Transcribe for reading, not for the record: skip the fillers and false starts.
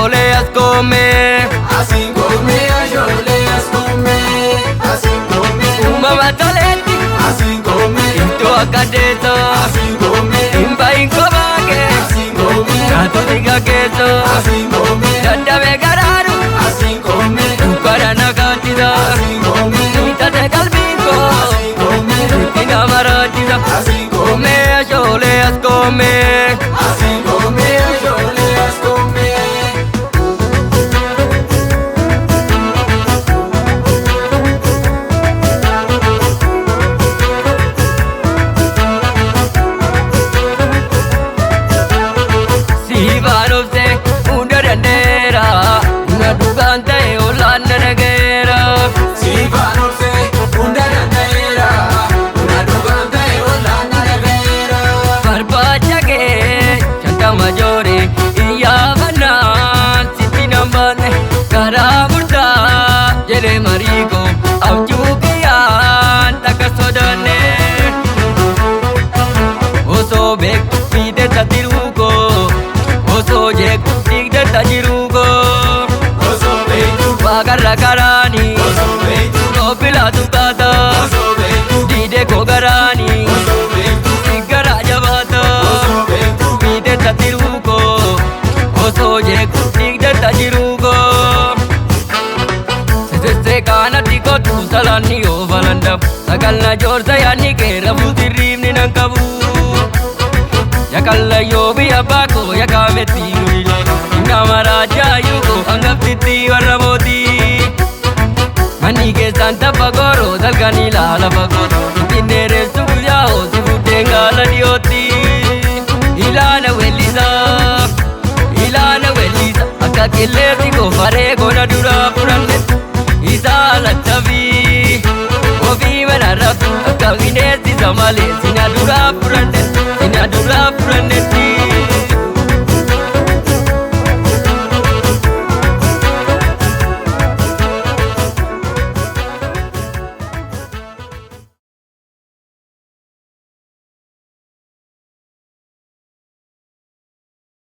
ijoollee as koomee. Asiin koomee ijoollee as koomee. Asiin koomee. Uumama toleetti. Asiin koomee. Iddoo akka deessoo. Asiin koomee. Hin bahin kophaa kee. Asiin koomee. Naatu dhiiga keessoo. Asiin koomee. Dadhabee garaadhu. Asiin koomee. Dukkana nagaachisa. Asiin koomee. Hiitate qalbiin koo. Asiin koomee. Itti nama raachisa. Asiin koomee. Koomee ijoollee as koomee. Asiin koomee ijoollee as koomee. Siifaan obsee hunda dandeera. Na dhugaan ta'e ollaan na dhageera. Siifaan obsee hunda danda'eera. Na dhugaan ta'e ollaan na dhaga'eera. Barbaacha kee shantama joore iyyaafannaan sitti nan baanne karaa murtaa jedhee marii koo abjuu kiyyaan takka sodaanne. Osoo beektu fiidessa tiruu koo osoo jeeku digdetta jiruu koo Osoo beektu. waaqarra karaanii Osoo beektu. qophilaatu taata Osoo beektu. diidee koo garaanii Osoo beektu. sigara jabaata Osoo beektu. fiidessa tiruu koo osoo jeeku digdetta jiruu koo sesese kaanatti kottu salaanni yoo falandamu sagalna joorsa yaanni keera fuutirriibni nan qabu. Yakalla yoo biyya baakoo yakaametti nuyile nama raajaayyuu koo hangaftitti warra mootii. Manni keessaan tapha gooroo salganii laala fagoota finfinnee reessu guyyaa hoosi buddeen gaala dhiyootti. Ilaala weellisa akka qilleessi goofaree goona duraa furanne isaa lattabii ofii mana raftu akka bineensi samalee sina duraa furanne.